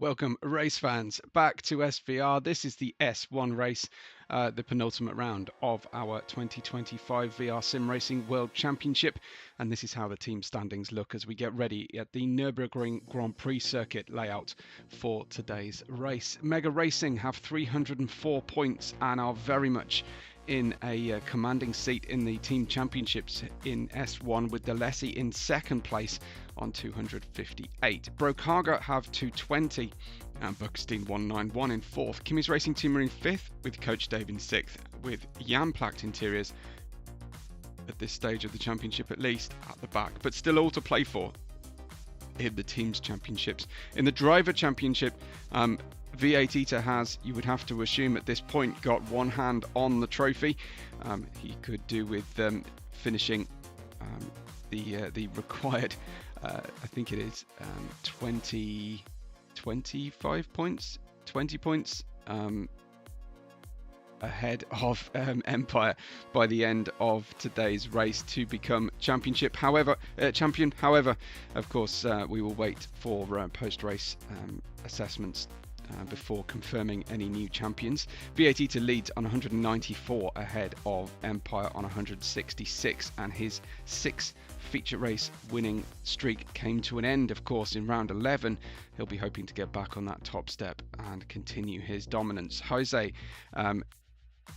Welcome, race fans, back to SVR. This is the S1 race, the penultimate round of our 2025 VR Sim Racing World Championship. And this is how the team standings look as we get ready at the Nurburgring Grand Prix circuit layout for today's race. Mega Racing have 304 points and are very much in a commanding seat in the team championships in S1, with Leigh in second place on 258. Brokaga have 220 and Buckstein 191 in fourth. Kimmy's Racing Team are in fifth with Coach Dave in sixth, with Jann Interiors at this stage of the championship at least at the back, but still all to play for in the teams championships. In the driver championship, V8 Eater has, you would have to assume at this point, got one hand on the trophy. He could do with finishing the required, I think it is 25 points, 20 points ahead of Empire by the end of today's race to become champion. However, of course, we will wait for post-race assessments before confirming any new champions. V8 Eater leads on 194 ahead of Empire on 166, and his 6 feature race winning streak came to an end, of course, in round 11. He'll be hoping to get back on that top step and continue his dominance. Jose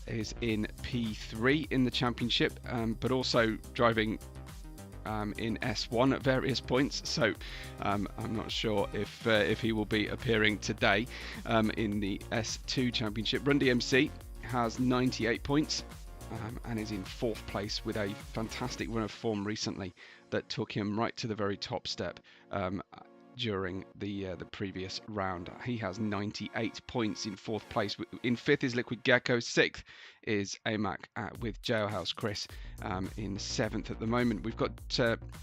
is in P3 in the championship, but also driving in S1 at various points, so I'm not sure if he will be appearing today in the S2 championship. Run DMC has 98 points and is in fourth place with a fantastic run of form recently that took him right to the very top step during the previous round. He has 98 points in fourth place. In fifth is Liquid Gecko. Sixth is AMAC with Jailhouse Chris in seventh at the moment. We've got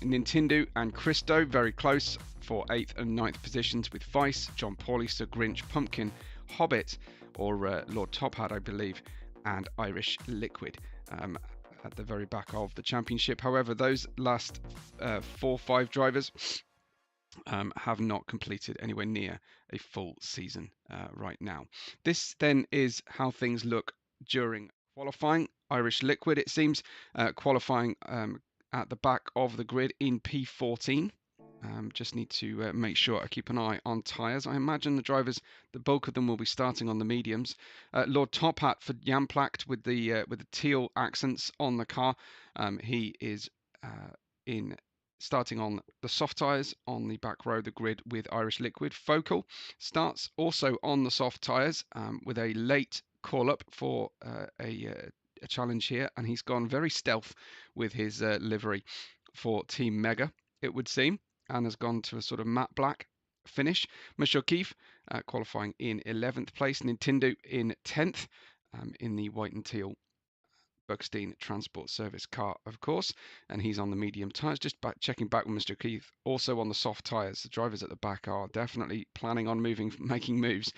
Nintendo and Christo very close for 8th and 9th positions, with Vice, John Pauly, Sir Grinch, Pumpkin, Hobbit, or Lord Top Hat, I believe, and Irish Liquid at the very back of the championship. However, those last 4-5 drivers have not completed anywhere near a full season right now. This then is how things look during qualifying. Irish Liquid, it seems, qualifying at the back of the grid in P14. Just need to make sure I keep an eye on tyres. I imagine the drivers, the bulk of them, will be starting on the mediums. Lord Top Hat for Jamplacked with the teal accents on the car. He is starting on the soft tyres on the back row of the grid with Irish Liquid. Focal starts also on the soft tyres with a late call-up for a challenge here, and he's gone very stealth with his livery for Team Mega, it would seem, and has gone to a sort of matte black finish. Mushokeef qualifying in 11th place. Nintendo in 10th in the white and teal Buckstein Transport Service car, of course, and he's on the medium tyres. Just checking back with Mr. Keith, also on the soft tyres. The drivers at the back are definitely planning on making moves.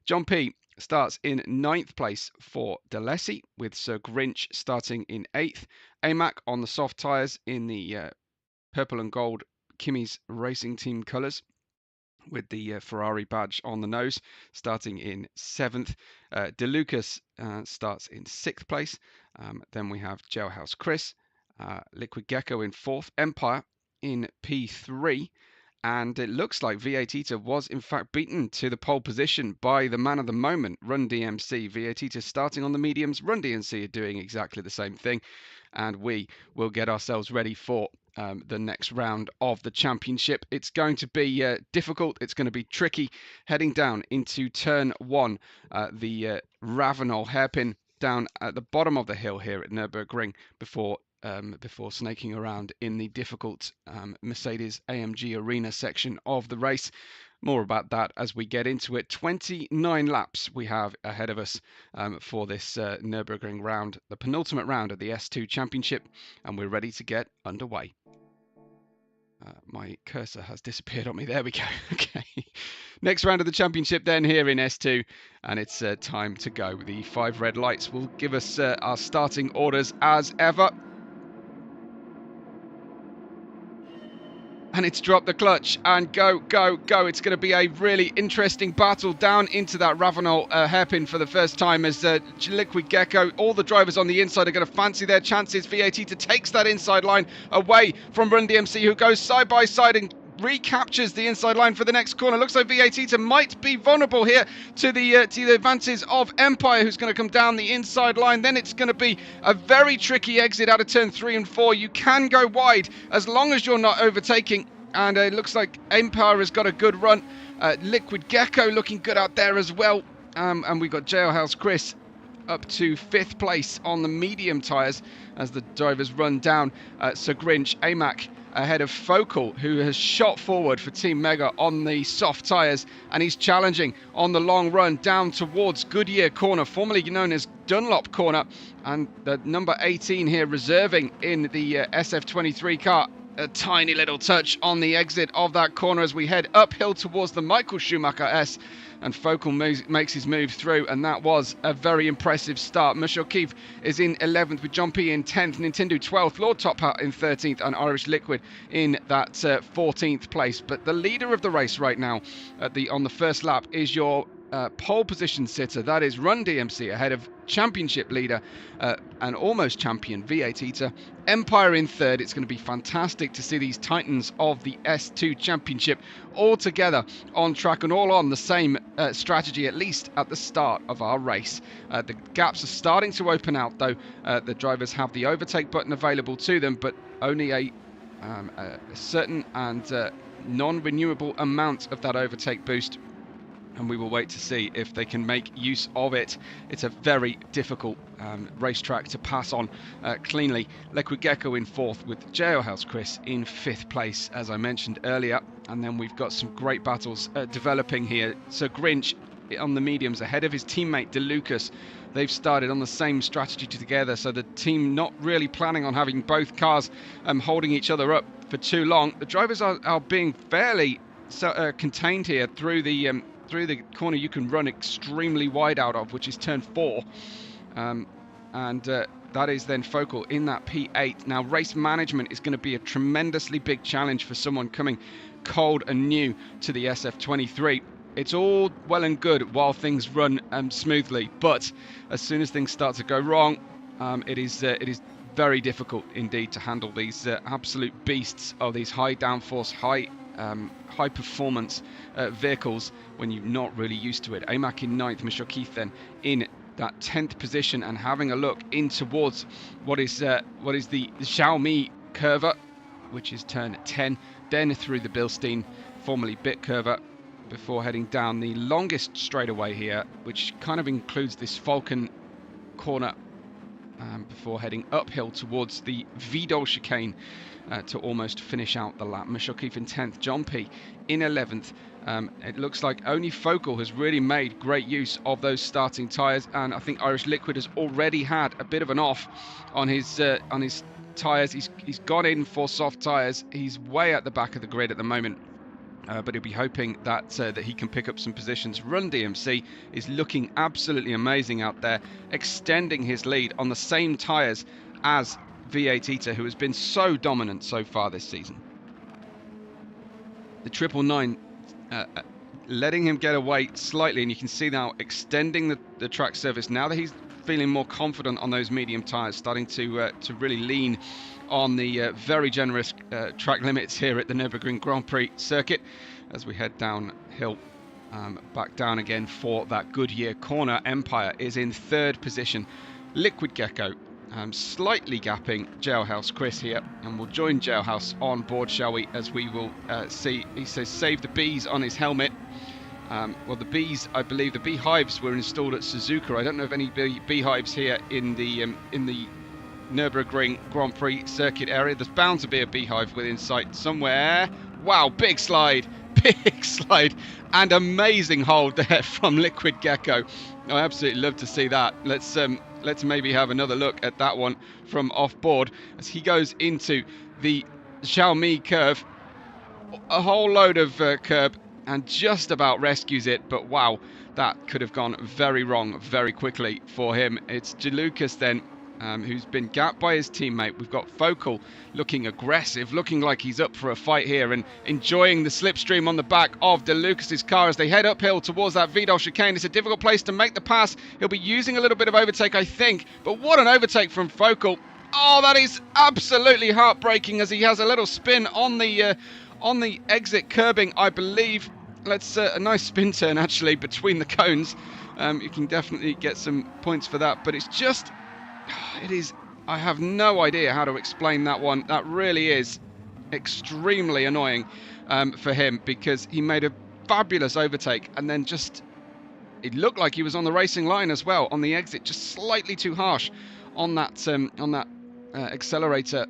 John P starts in 9th place for Leigh, with Sir Grinch starting in 8th. AMAC on the soft tyres in the purple and gold Kimmy's Racing Team colours, with the Ferrari badge on the nose, starting in 7th. DeLucas starts in 6th place. Then we have Jailhouse Chris, Liquid Gecko in 4th, Empire in P3, and it looks like V8 Eater was in fact beaten to the pole position by the man of the moment, Run DMC. V8 Eater starting on the mediums, Run DMC are doing exactly the same thing, and we will get ourselves ready for the next round of the championship. It's going to be difficult. It's going to be tricky heading down into turn 1, the Ravenel hairpin down at the bottom of the hill here at Nurburgring before snaking around in the difficult Mercedes AMG Arena section of the race. More about that as we get into it. 29 laps we have ahead of us for this Nurburgring round, the penultimate round of the S2 Championship, and we're ready to get underway. My cursor has disappeared on me. There we go. Okay. Next round of the championship then here in S2, and it's time to go. The 5 red lights will give us our starting orders as ever. and it's dropped the clutch, and go, go, go. It's going to be a really interesting battle down into that Ravenel hairpin for the first time as Liquid Gecko, all the drivers on the inside are going to fancy their chances. V8 takes that inside line away from Run DMC, who goes side by side and recaptures the inside line for the next corner. Looks like V8 might be vulnerable here to the advances of Empire, who's going to come down the inside line. Then it's going to be a very tricky exit out of turn 3 and 4. You can go wide as long as you're not overtaking, and it looks like Empire has got a good run. Liquid Gecko looking good out there as well, and we've got Jailhouse Chris up to 5th place on the medium tyres as the drivers run down. Sir Grinch, AMAC ahead of Focal, who has shot forward for Team Mega on the soft tyres, and he's challenging on the long run down towards Goodyear Corner, formerly known as Dunlop Corner, and the number 18 here reserving in the SF23 car. A tiny little touch on the exit of that corner as we head uphill towards the Michael Schumacher S, and Focal makes his move through, and that was a very impressive start. Mushokif is in 11th with John P in 10th, Nintendo 12th, Lord Top Hat in 13th, and Irish Liquid in that 14th place. But the leader of the race right now on the first lap is your pole position sitter. That is Run DMC ahead of championship leader and almost champion V8 Eater. Empire in 3rd. It's going to be fantastic to see these titans of the S2 Championship all together on track and all on the same strategy, at least at the start of our race. The gaps are starting to open out though. The drivers have the overtake button available to them, but only a certain and non-renewable amount of that overtake boost, and we will wait to see if they can make use of it. It's a very difficult racetrack to pass on cleanly. Liquid Gecko in 4th with Jailhouse Chris in 5th place, as I mentioned earlier. And then we've got some great battles developing here. So Grinch on the mediums ahead of his teammate DeLucas. They've started on the same strategy together, so the team not really planning on having both cars holding each other up for too long. The drivers are being fairly contained here through the corner you can run extremely wide out of, which is turn 4, and that is then Focal in that P8. Now race management is going to be a tremendously big challenge for someone coming cold and new to the SF23. It's all well and good while things run smoothly, but as soon as things start to go wrong, it is very difficult indeed to handle these absolute beasts of these high downforce, high performance vehicles when you're not really used to it. AMAC in 9th, Michelle Keith then in that 10th position, and having a look in towards what is the Xiaomi curver, which is turn 10, then through the Bilstein, formerly Bit curver, before heading down the longest straightaway here, which kind of includes this Falcon corner, before heading uphill towards the Vidal chicane to almost finish out the lap. Michelle Keith in 10th, John P in 11th. It looks like only Focal has really made great use of those starting tyres, and I think Irish Liquid has already had a bit of an off on his tyres. He's gone in for soft tyres. He's way at the back of the grid at the moment. But he'll be hoping that he can pick up some positions. Run DMC is looking absolutely amazing out there, extending his lead on the same tyres as V8 Eater, who has been so dominant so far this season. The 999 letting him get away slightly, and you can see now extending the track surface now that he's feeling more confident on those medium tyres, starting to really lean on the very generous track limits here at the Nurburgring Grand Prix circuit as we head downhill, back down again for that Goodyear corner. Empire is in 3rd position. Liquid Gecko slightly gapping Jailhouse Chris here, and we'll join Jailhouse on board, shall we, as we will see. He says save the bees on his helmet. Well, the bees, I believe the beehives were installed at Suzuka. I don't know of any beehives here in the Nurburgring Grand Prix circuit area. There's bound to be a beehive within sight somewhere. Wow, big slide, and amazing hold there from Liquid Gecko. I absolutely love to see that. Let's maybe have another look at that one from off board as he goes into the Xiaomi curve. A whole load of curb and just about rescues it, but wow, that could have gone very wrong very quickly for him. It's DeLucas then who's been gapped by his teammate. We've got Focal looking aggressive, looking like he's up for a fight here and enjoying the slipstream on the back of De Lucas's car as they head uphill towards that Vidal chicane. It's a difficult place to make the pass. He'll be using a little bit of overtake, I think, but what an overtake from Focal. Oh, that is absolutely heartbreaking as he has a little spin on the exit curbing, I believe. Let's a nice spin turn actually between the cones. You can definitely get some points for that, but it's just, I have no idea how to explain that one. That really is extremely annoying for him, because he made a fabulous overtake and then just, it looked like he was on the racing line as well on the exit, just slightly too harsh on that accelerator,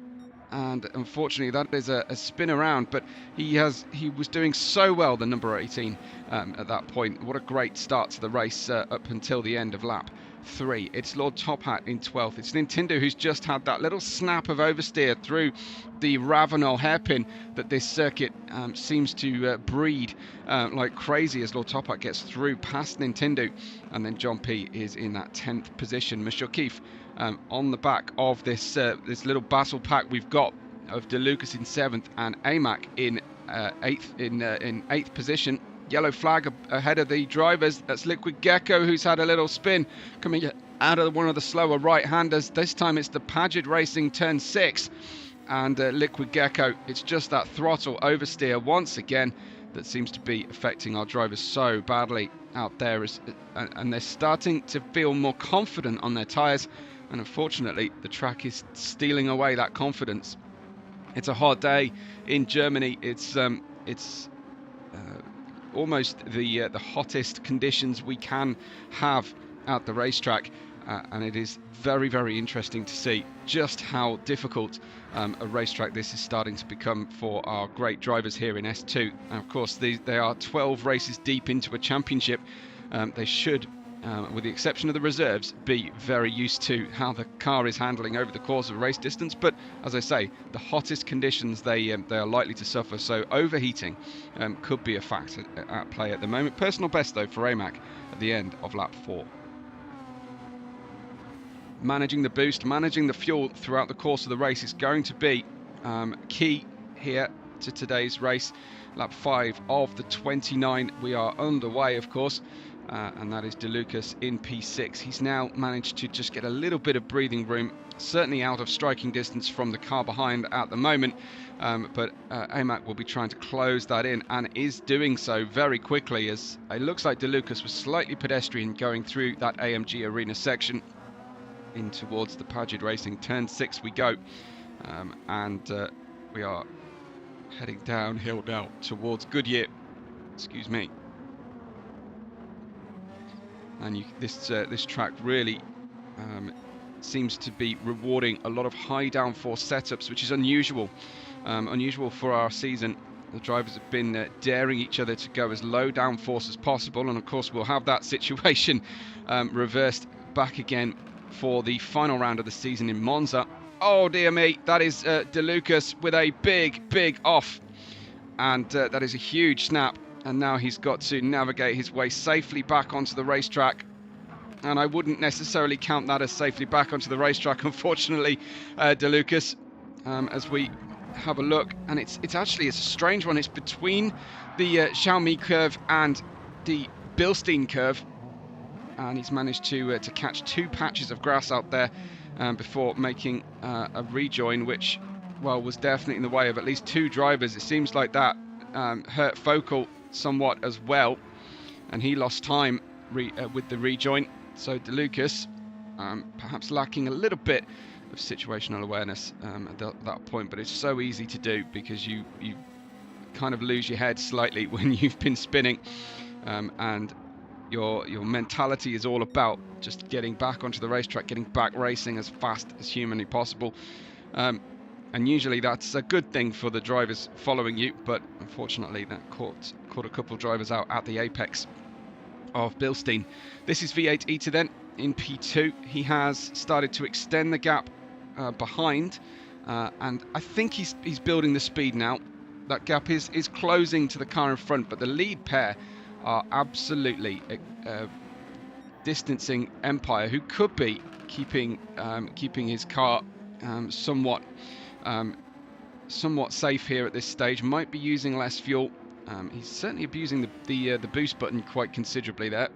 and unfortunately that is a spin around. But he was doing so well, the number 18 at that point. What a great start to the race up until the end of lap 3. It's Lord Top Hat in 12th. It's Nintendo who's just had that little snap of oversteer through the Ravenel hairpin that this circuit seems to breed like crazy as Lord Top Hat gets through past Nintendo, and then John P is in that 10th position. Monsieur Keefe on the back of this little battle pack we've got of De Lucas in 7th and Amac in 8th position. Yellow flag ahead of the drivers. That's Liquid Gecko, who's had a little spin coming out of one of the slower right-handers. This time it's the Paget Racing turn 6, and Liquid Gecko, it's just that throttle oversteer once again that seems to be affecting our drivers so badly out there, and they're starting to feel more confident on their tyres, and unfortunately the track is stealing away that confidence. It's a hot day in Germany. It's almost the hottest conditions we can have at the racetrack, and it is very, very interesting to see just how difficult a racetrack this is starting to become for our great drivers here in S2. And of course they are 12 races deep into a championship. They should, with the exception of the reserves, be very used to how the car is handling over the course of a race distance. But as I say, the hottest conditions they are likely to suffer, so overheating could be a factor at play at the moment. Personal best though for Amac at the end of lap 4. Managing the boost, managing the fuel throughout the course of the race is going to be key here to today's race. Lap 5 of the 29, we are underway of course. And that is De Lucas in P6. He's now managed to just get a little bit of breathing room, certainly out of striking distance from the car behind at the moment, but Amac will be trying to close that in, and is doing so very quickly, as it looks like De Lucas was slightly pedestrian going through that AMG Arena section in towards the Paget Racing turn 6 we go, and we are heading downhill now towards Goodyear, excuse me. And this track really seems to be rewarding a lot of high downforce setups, which is unusual for our season. The drivers have been daring each other to go as low downforce as possible, and of course we'll have that situation reversed back again for the final round of the season in Monza. Oh dear me, that is De Lucas with a big off, and that is a huge snap. And now he's got to navigate his way safely back onto the racetrack. And I wouldn't necessarily count that as safely back onto the racetrack, unfortunately, De Lucas, as we have a look. And it's a strange one. It's between the Xiaomi curve and the Bilstein curve. And he's managed to catch 2 patches of grass out there before making a rejoin, which, well, was definitely in the way of at least 2 drivers. It seems like that hurt Focal somewhat as well, and he lost time with the rejoin. So De Lucas perhaps lacking a little bit of situational awareness at that point, but it's so easy to do because you kind of lose your head slightly when you've been spinning, and your mentality is all about just getting back onto the racetrack, getting back racing as fast as humanly possible. And usually that's a good thing for the drivers following you, but unfortunately that caught a couple of drivers out at the apex of Bilstein. This is V8 Eater then in P2. He has started to extend the gap behind, and I think he's building the speed now. That gap is closing to the car in front, but the lead pair are absolutely distancing Empire, who could be keeping his car somewhat safe here at this stage. Might be using less fuel. He's certainly abusing the boost button quite considerably there.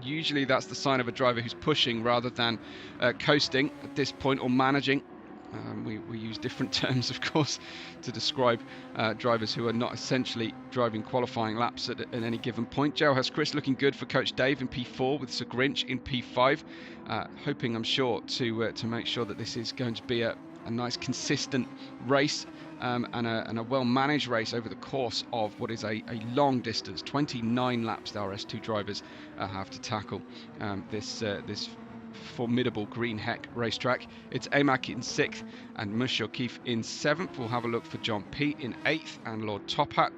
Usually that's the sign of a driver who's pushing rather than coasting at this point, or managing. We use different terms, of course, to describe drivers who are not essentially driving qualifying laps at any given point. Joe has Chris looking good for Coach Dave in P4 with Sir Grinch in P5. Hoping, I'm sure, to make sure that this is going to be a nice consistent race and a well-managed race over the course of what is a long distance. 29 laps our S2 drivers have to tackle this formidable green heck racetrack. It's Amac in 6th and Mush O'Keefe in 7th. We'll have a look for John P in 8th and Lord Top Hat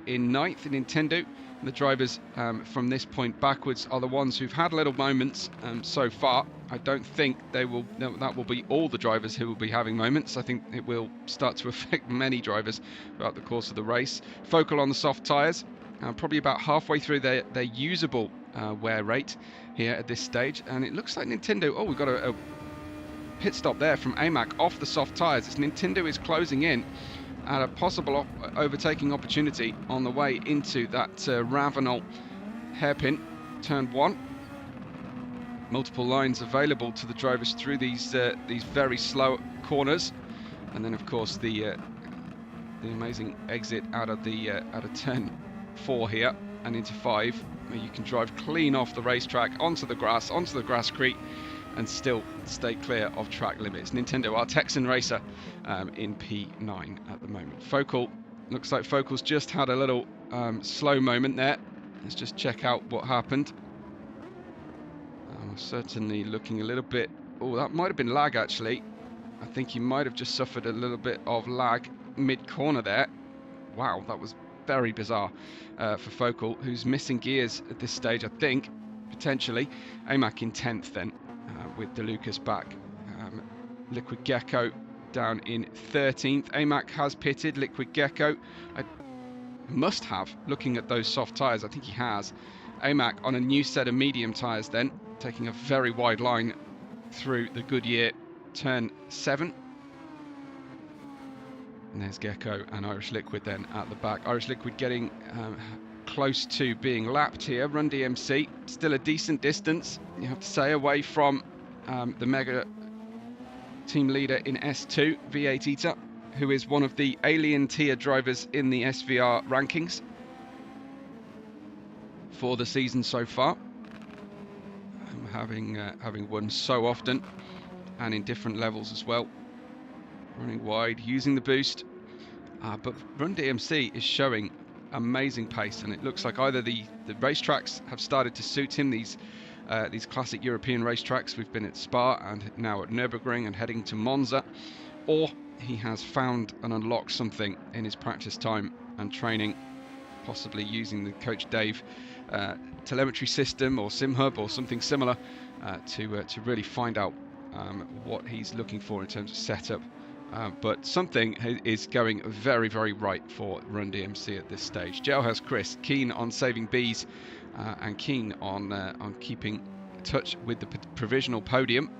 in 9th in Nintendo. And the drivers from this point backwards are the ones who've had little moments so far. I don't think that will be all the drivers who will be having moments. I think it will start to affect many drivers throughout the course of the race. Focal on the soft tyres, probably about halfway through their usable wear rate here at this stage, and it looks like Nintendo, oh, we've got a pit stop there from AMAC off the soft tyres. As Nintendo is closing in at a possible overtaking opportunity on the way into that Ravenel hairpin, turn 1. Multiple lines available to the drivers through these very slow corners, and then of course the amazing exit out of turn 4 here and into 5, where you can drive clean off the racetrack onto the grasscrete and still stay clear of track limits. Nintendo, our Texan racer, in P9 at the moment. Focal, looks like Focal's just had a little slow moment there. Let's just check out what happened. Certainly looking a little bit, oh, that might have been lag actually. I think he might have just suffered a little bit of lag mid-corner there. Wow, that was very bizarre for Focal, who's missing gears at this stage, I think, potentially. AMAC in 10th then, with DeLucas back. Liquid Gecko down in 13th. AMAC has pitted. Liquid Gecko, I must have, looking at those soft tyres, I think he has. AMAC on a new set of medium tyres then, taking a very wide line through the Goodyear turn 7. And there's Gecko and Irish Liquid then at the back. Irish Liquid getting close to being lapped here. Run DMC, still a decent distance, you have to say, away from the mega team leader in S2, V8 Eater, who is one of the alien tier drivers in the SVR rankings for the season so far. Having won so often and in different levels as well. Running wide, using the boost, but Run DMC is showing amazing pace, and it looks like either the racetracks have started to suit him, these classic European racetracks. We've been at Spa and now at Nurburgring and heading to Monza, or he has found and unlocked something in his practice time and training, possibly using the Coach Dave telemetry system or SimHub or something similar to really find out what he's looking for in terms of setup. But something is going very, very right for Run DMC at this stage. Jailhouse Chris, keen on saving Bs and keen on keeping touch with the provisional podium.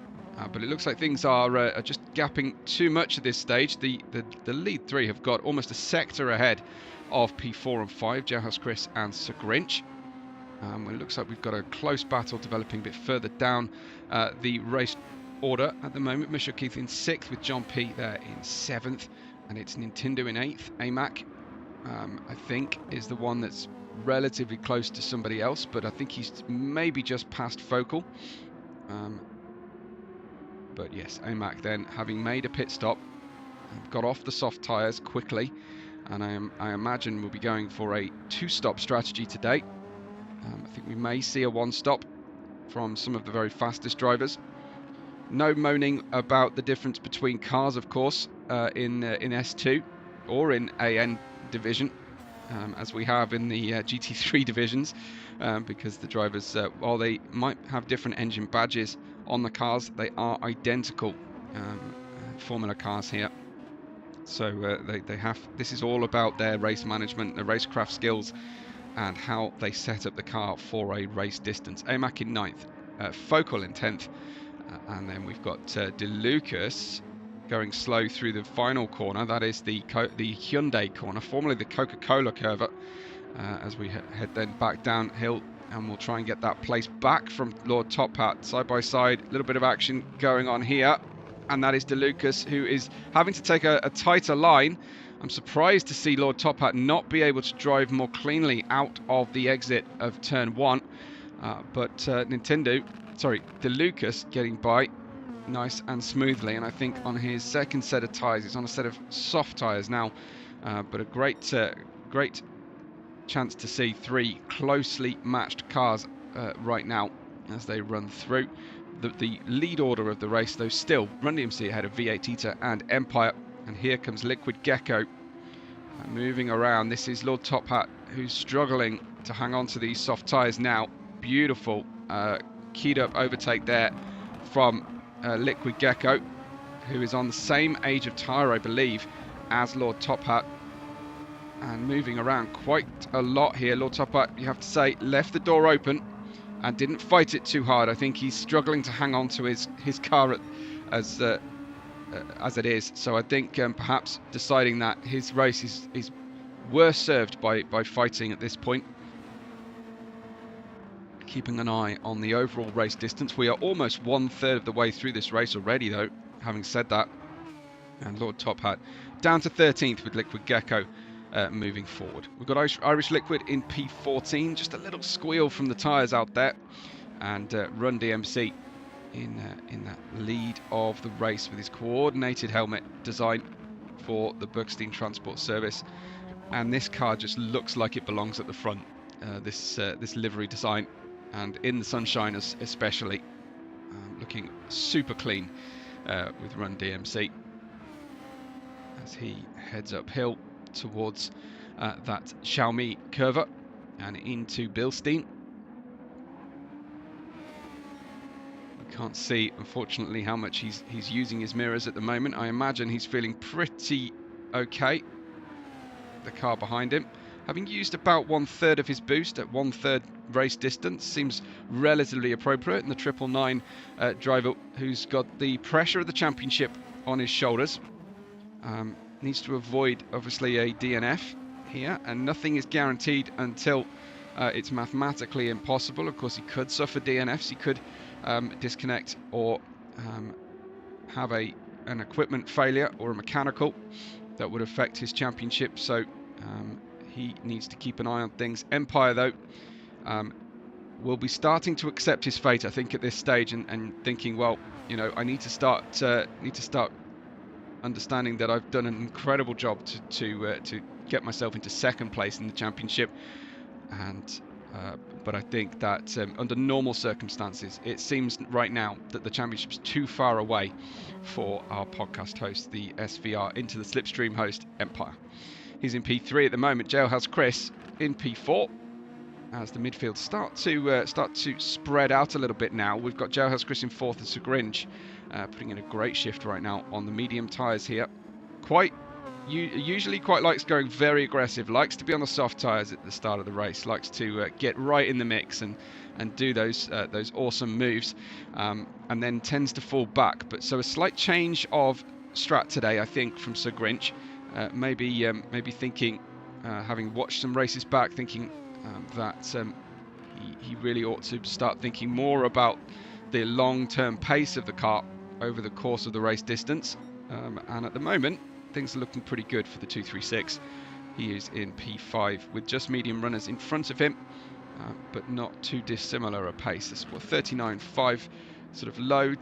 But it looks like things are just gapping too much at this stage. The lead 3 have got almost a sector ahead of P4 and 5, Jailhouse Chris and Sir Grinch. It looks like we've got a close battle developing a bit further down the race order at the moment. Mush O'Keefe in 6th with John P there in 7th, and it's Nintendo in 8th. AMAC, I think, is the one that's relatively close to somebody else, but I think he's maybe just past Focal. But yes, AMAC then, having made a pit stop, got off the soft tyres quickly, and I imagine we'll be going for a 2-stop strategy today. I think we may see a 1-stop from some of the very fastest drivers. No moaning about the difference between cars, of course, in S2 or in AN division, as we have in the GT3 divisions, because the drivers, while they might have different engine badges on the cars, they are identical Formula cars here. So they have. This is all about their race management, their racecraft skills, and how they set up the car for a race distance. AMAC in 9th. Focal in 10th. And then we've got De Lucas going slow through the final corner. That is the Hyundai corner, formerly the Coca-Cola curve, as we head then back downhill, and we'll try and get that place back from Lord Top Hat. Side by side, a little bit of action going on here, and that is De Lucas, who is having to take a tighter line. I'm surprised to see Lord Top Hat not be able to drive more cleanly out of the exit of turn 1, but De Lucas getting by nice and smoothly, and I think on his second set of tyres, it's on a set of soft tyres now, but a great chance to see 3 closely matched cars right now as they run through. The lead order of the race, though, still Run DMC ahead of V8 Eater and Empire, and here comes Liquid Gecko moving around. This is Lord Top Hat, who's struggling to hang on to these soft tyres now. Beautiful keyed up overtake there from Liquid Gecko, who is on the same age of tyre, I believe, as Lord Top Hat, and moving around quite a lot here. Lord Top Hat, you have to say, left the door open and didn't fight it too hard. I think he's struggling to hang on to his car as it is, so I think perhaps deciding that his race is worse served by fighting at this point. Keeping an eye on the overall race distance. We are almost 1/3 of the way through this race already, though, having said that. And Lord Top Hat down to 13th with Liquid Gecko moving forward. We've got Irish Liquid in P14, just a little squeal from the tyres out there. And Run DMC in that lead of the race with his coordinated helmet design for the Buckstein Transport Service. And this car just looks like it belongs at the front, this livery design. And in the sunshine especially, looking super clean with Run DMC as he heads uphill towards that Xiaomi curve and into Bilstein. We can't see, unfortunately, how much he's using his mirrors at the moment. I imagine he's feeling pretty okay. The car behind him, having used about 1/3 of his boost at 1/3 race distance, seems relatively appropriate. And the 999 driver, who's got the pressure of the championship on his shoulders, needs to avoid obviously a DNF here, and nothing is guaranteed until it's mathematically impossible. Of course, he could suffer DNFs, he could disconnect or have an equipment failure or a mechanical that would affect his championship, so he needs to keep an eye on things. Empire, though, will be starting to accept his fate, I think, at this stage, and thinking, well, you know, I need to start understanding that I've done an incredible job to get myself into second place in the championship, and but I think that under normal circumstances, it seems right now that the championship's too far away for our podcast host, the SVR into the slipstream host, Empire. He's in P3 at the moment. Jailhouse Chris in P4 as the midfield start to spread out a little bit now. We've got Jailhouse Chris in 4th and Sagrinch putting in a great shift right now on the medium tyres here. Usually quite likes going very aggressive, likes to be on the soft tyres at the start of the race, likes to get right in the mix and do those awesome moves, and then tends to fall back. But so a slight change of strat today, I think, from Sir Grinch. Maybe thinking, having watched some races back, thinking that he really ought to start thinking more about the long-term pace of the car over the course of the race distance. And at the moment, things are looking pretty good for the 236. He is in P5 with just medium runners in front of him, but not too dissimilar a pace. It's 39.5, sort of low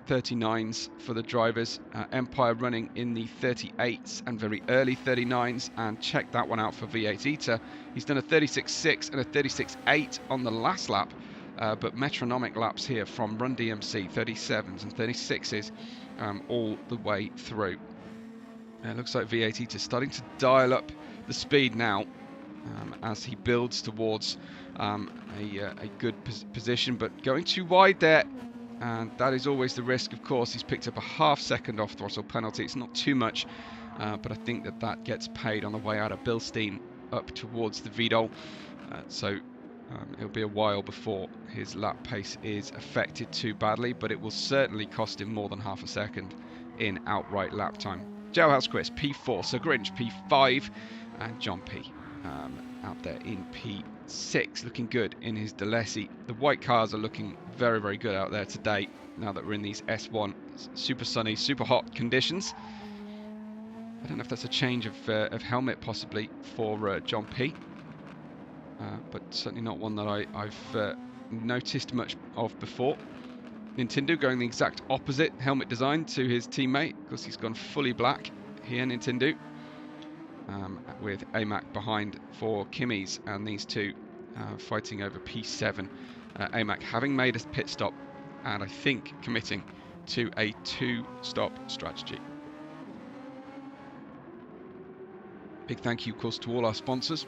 39s for the drivers. Empire running in the 38s and very early 39s, and check that one out for V8 Eater. He's done a 36.6 and a 36.8 on the last lap, but metronomic laps here from Run DMC, 37s and 36s all the way through. It looks like V8 Eater starting to dial up the speed now as he builds towards a good position, but going too wide there. And that is always the risk, of course. He's picked up a ½ second off throttle penalty. It's not too much, but I think that gets paid on the way out of Bilstein up towards the Vidal. So It'll be a while before his lap pace is affected too badly, but it will certainly cost him more than half a second in outright lap time. Jailhouse Chris, P4, Sir Grinch, P5, and John P out there in P6, looking good in his Delesi. The white cars are looking very, very good out there today, now that we're in these S1 super sunny, super hot conditions. I don't know if that's a change of helmet possibly for John P. But certainly not one that I've noticed much of before. Nintendo going the exact opposite helmet design to his teammate, because he's gone fully black here, Nintendo, with AMAC behind for Kimmy's, and these two fighting over P7. AMAC having made a pit stop, and I think committing to a 2-stop strategy. Big thank you, of course, to all our sponsors.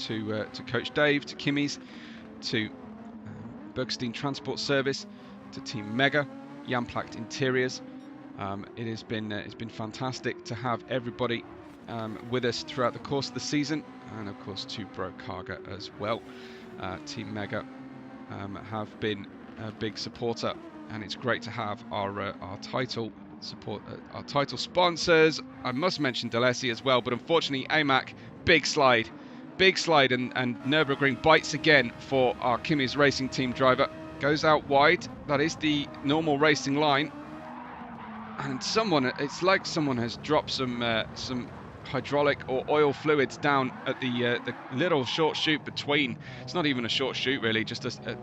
To Coach Dave, to Kimmy's, to Bergstein Transport Service, to Team Mega, Jamplacht Interiors. It's been fantastic to have everybody with us throughout the course of the season, and of course to Bro Carga as well. Team Mega have been a big supporter, and it's great to have our title support, our title sponsors. I must mention Delesi as well, but unfortunately AMAC, big slide, and Nurburgring bites again for our Kimmy's Racing Team driver. Goes out wide. That is the normal racing line, and it's like someone has dropped some hydraulic or oil fluids down at the little short chute between. It's not even a short chute really, just a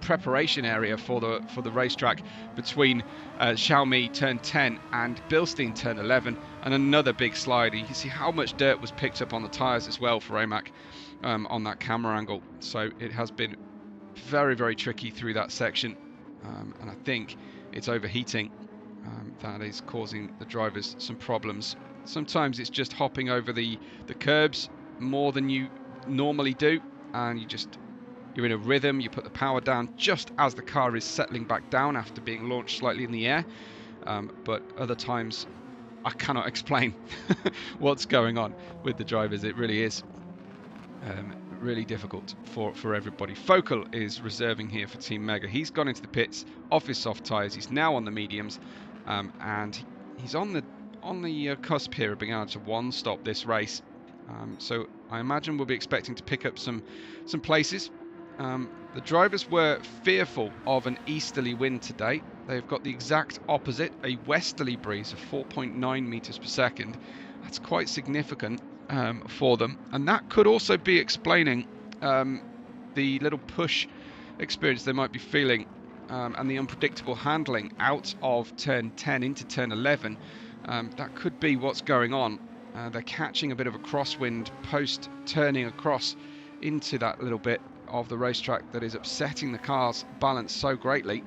preparation area for the racetrack between Xiaomi turn 10 and Bilstein turn 11, and another big slide. You can see how much dirt was picked up on the tyres as well for AMAC on that camera angle. So it has been very, very tricky through that section, and I think it's overheating that is causing the drivers some problems. Sometimes it's just hopping over the curbs more than you normally do, and you're in a rhythm. You put the power down just as the car is settling back down after being launched slightly in the air, but other times I cannot explain what's going on with the drivers. It really is really difficult for everybody. Focal is reserving here for Team Mega. He's gone into the pits off his soft tyres. He's now on the mediums, and he's on the cusp here of being able to one-stop this race. So I imagine we'll be expecting to pick up some places. The drivers were fearful of an easterly wind today. They've got the exact opposite, a westerly breeze of 4.9 meters per second. That's quite significant for them, and that could also be explaining the little push experience they might be feeling, and the unpredictable handling out of turn 10 into turn 11. That could be what's going on. They're catching a bit of a crosswind post turning across into that little bit of the racetrack that is upsetting the car's balance so greatly.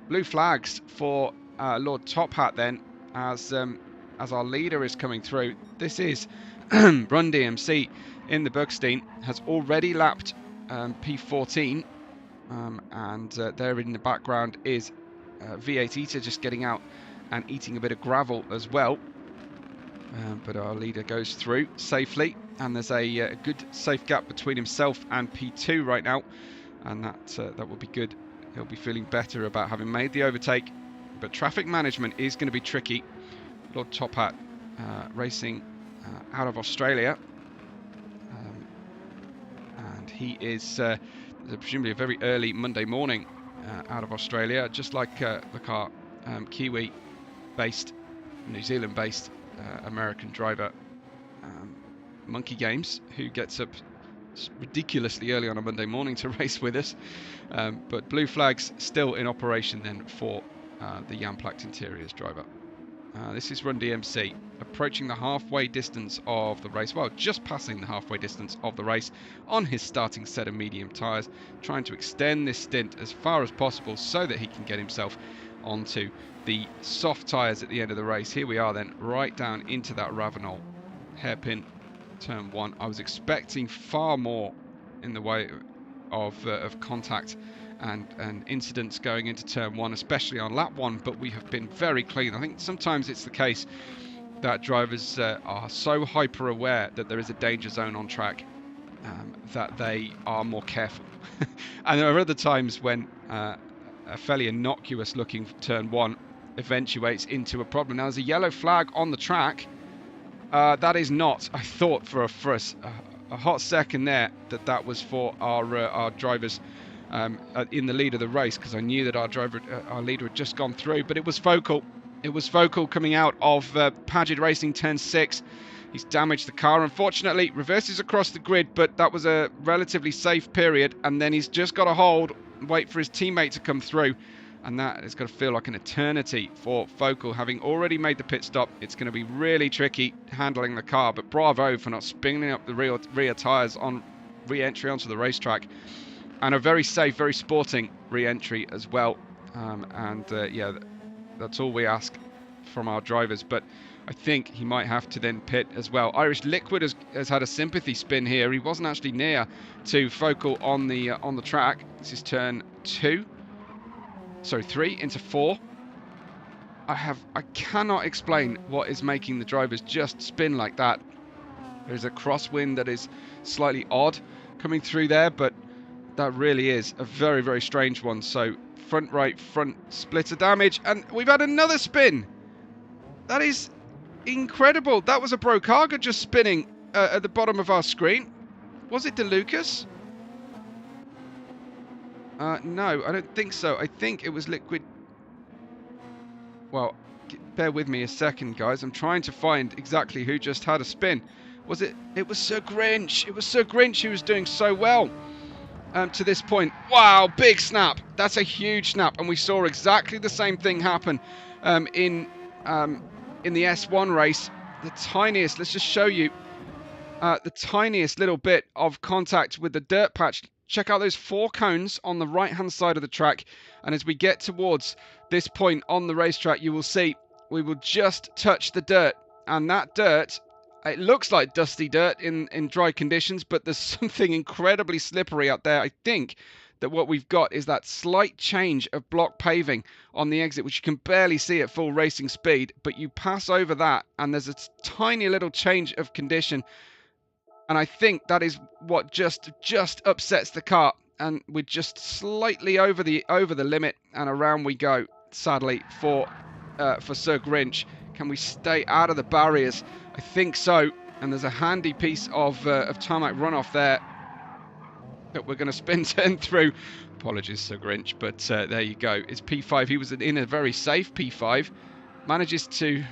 Blue flags for Lord Top Hat then, as our leader is coming through. This is Run DMC in the Bergstein, has already lapped P14, and there in the background is V8 Eater just getting out and eating a bit of gravel as well. But our leader goes through safely, and there's a good safe gap between himself and P2 right now, and that will be good. He'll be feeling better about having made the overtake, but traffic management is going to be tricky. Lord Top Hat racing out of Australia, and he is presumably a very early Monday morning out of Australia, just like the car Kiwi-based, New Zealand-based American driver Monkey Games, who gets up ridiculously early on a Monday morning to race with us. But blue flags still in operation then for the Jamplacht Interiors driver. This is Run DMC approaching the halfway distance of the race, well, just passing the halfway distance of the race on his starting set of medium tyres, trying to extend this stint as far as possible so that he can get himself onto the soft tyres at the end of the race. Here we are then, right down into that Ravenol hairpin turn 1. I was expecting far more in the way of contact and incidents going into turn 1, especially on lap 1, but we have been very clean. I think sometimes it's the case that drivers are so hyper aware that there is a danger zone on track, that they are more careful. And there are other times when a fairly innocuous looking turn 1 eventuates into a problem. Now there's a yellow flag on the track. That is not. I thought for a hot second there that was for our drivers in the lead of the race, because I knew that our leader had just gone through, but it was Focal. It was Focal coming out of Paget Racing turn 6. He's damaged the car, unfortunately, reverses across the grid, but that was a relatively safe period, and then he's just got to hold, wait for his teammate to come through, and that is going to feel like an eternity for Focal. Having already made the pit stop, it's going to be really tricky handling the car, but bravo for not spinning up the rear tyres on re-entry onto the racetrack, and a very safe, very sporting re-entry as well. Yeah, that's all we ask from our drivers, but I think he might have to then pit as well. Irish Liquid has had a sympathy spin here. He wasn't actually near to Focal on the track. This is turn 3 into 4. I cannot explain what is making the drivers just spin like that. There's a crosswind that is slightly odd coming through there, but that really is a very, very strange one. So front right front splitter damage, and we've had another spin. That is incredible. That was a Brokaga just spinning at the bottom of our screen. Was it DeLucas? No, I don't think so. I think it was Liquid. Well, bear with me a second, guys. I'm trying to find exactly who just had a spin. Was it? It was Sir Grinch. It was Sir Grinch who was doing so well to this point. Wow, big snap. That's a huge snap, and we saw exactly the same thing happen in the S1 race. The tiniest, let's just show you the tiniest little bit of contact with the dirt patch. Check out those 4 cones on the right hand side of the track, and as we get towards this point on the racetrack, you will see we will just touch the dirt, and that dirt, it looks like dusty dirt in dry conditions, but there's something incredibly slippery out there. I think that what we've got is that slight change of block paving on the exit, which you can barely see at full racing speed, but you pass over that and there's a tiny little change of condition, and I think that is what just upsets the car, and we're just slightly over the limit, and around we go, sadly, for Sir Grinch. Can we stay out of the barriers? I think so, and there's a handy piece of tarmac runoff there that we're going to spin turn through. Apologies, Sir Grinch, but there you go. It's P5. He was in a very safe P5. Manages to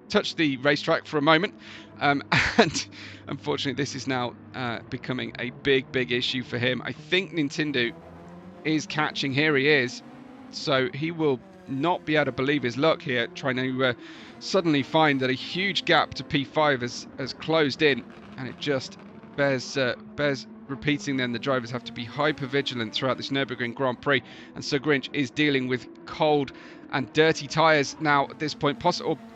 touch the racetrack for a moment, and unfortunately this is now becoming a big issue for him. I think Nintendo is catching. Here he is, so he will not be able to believe his luck here, trying to suddenly find that a huge gap to P5 has closed in, and it just bears repeating. Then the drivers have to be hyper vigilant throughout this Nurburgring Grand Prix, and Sir Grinch is dealing with cold and dirty tyres now at this point,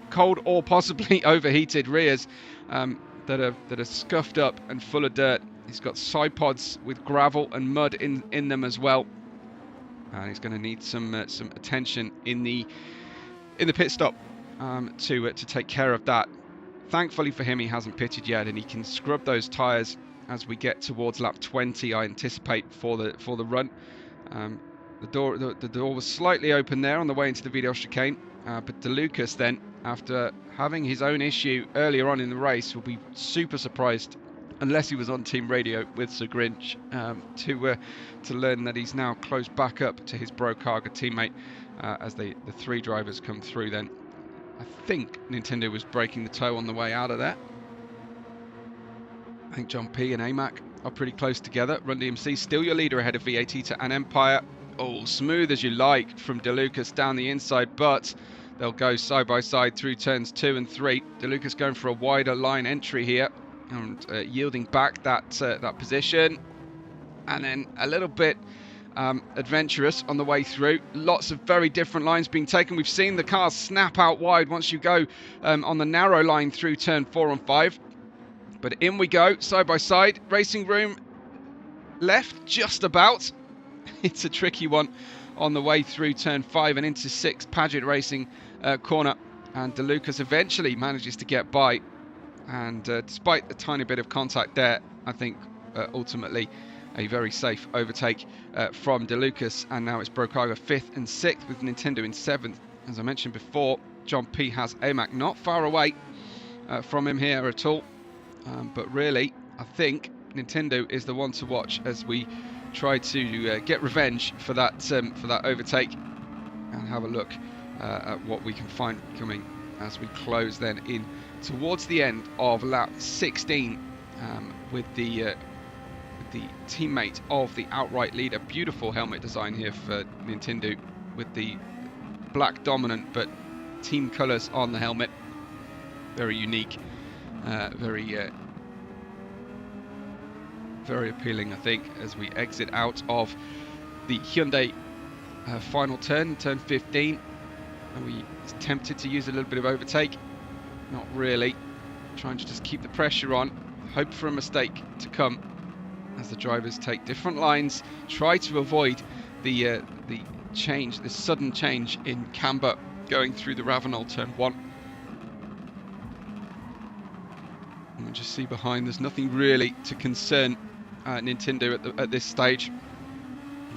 cold or possibly overheated rears that are scuffed up and full of dirt. He's got side pods with gravel and mud in them as well, and he's going to need some attention in the pit stop to take care of that. Thankfully for him, he hasn't pitted yet, and he can scrub those tyres as we get towards lap 20. I anticipate for the run. The door was slightly open there on the way into the Vidal chicane, but DeLucas then, after having his own issue earlier on in the race, will be super surprised, unless he was on team radio with Sir Grinch, to learn that he's now close back up to his Brokaga teammate as the 3 drivers come through. Then I think Nintendo was breaking the toe on the way out of there. I think John P and AMAC are pretty close together. Run DMC still your leader ahead of VAT and Empire. Oh, smooth as you like from DeLucas down the inside, but they'll go side by side through turns 2 and 3. DeLucas going for a wider line entry here and yielding back that position, and then a little bit adventurous on the way through. Lots of very different lines being taken. We've seen the cars snap out wide once you go on the narrow line through turn 4 and 5. But in we go, side by side. Racing room left, just about. It's a tricky one on the way through turn 5 and into 6, Paget Racing corner. And DeLucas eventually manages to get by And despite a tiny bit of contact there, I think ultimately a very safe overtake from De Lucas. And now it's Brokaga 5th and 6th with Nintendo in 7th. As I mentioned before, John P has AMAC not far away from him here at all. But really, I think Nintendo is the one to watch as we try to get revenge for that overtake, and have a look at what we can find coming as we close then in towards the end of lap 16 with the teammate of the outright leader. Beautiful helmet design here for Nintendo with the black dominant but team colours on the helmet. Very unique, very appealing, I think, as we exit out of the Hyundai final turn 15. Are we tempted to use a little bit of overtake? Not really. Trying to just keep the pressure on, hope for a mistake to come as the drivers take different lines, try to avoid the sudden change in camber going through the Ravenel turn 1. And we'll just see behind, there's nothing really to concern Nintendo at this stage.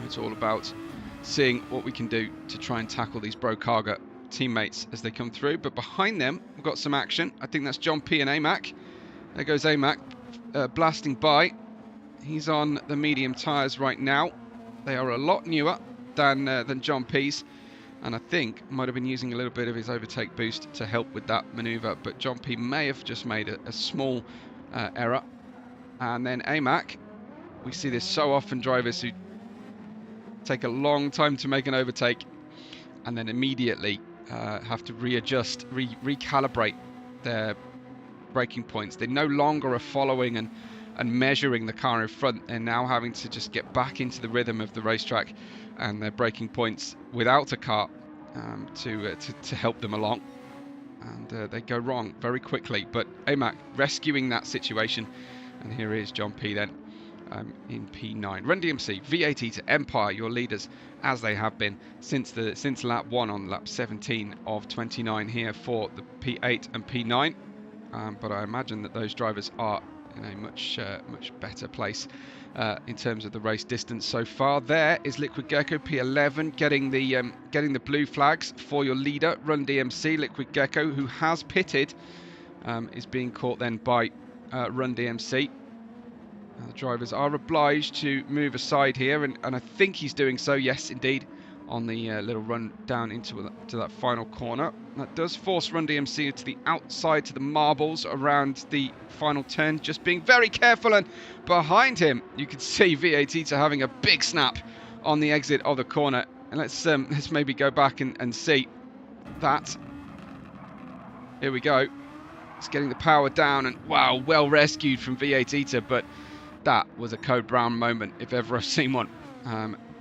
It's all about seeing what we can do to try and tackle these Brokaga teammates as they come through. But behind them, we've got some action. I think that's John P and AMAC. There goes AMAC blasting by. He's on the medium tyres right now. They are a lot newer than John P's, and I think might have been using a little bit of his overtake boost to help with that manoeuvre. But John P may have just made a small error. And then AMAC, we see this so often, drivers who take a long time to make an overtake and then immediately have to readjust, recalibrate their braking points. They no longer are following and measuring the car in front. They're now having to just get back into the rhythm of the racetrack and their braking points without a car to help them along. And they go wrong very quickly. But AMAC rescuing that situation. And here is John P then in P9. Run DMC, V8 to Empire, your leaders as they have been since lap 1 on lap 17 of 29 here for the P8 and P9. But I imagine that those drivers are in a much better place in terms of the race distance so far. There is Liquid Gecko P11 getting the blue flags for your leader, Run DMC. Liquid Gecko, who has pitted, is being caught then by Run DMC. The drivers are obliged to move aside here, and I think he's doing so, yes indeed, on the little run down into that final corner. That does force Run DMC to the outside, to the marbles around the final turn, just being very careful. And behind him you can see V8 having a big snap on the exit of the corner. And let's maybe go back and see that. Here we go. It's getting the power down, and wow, well rescued from V8, but that was a Code Brown moment if ever I've seen one.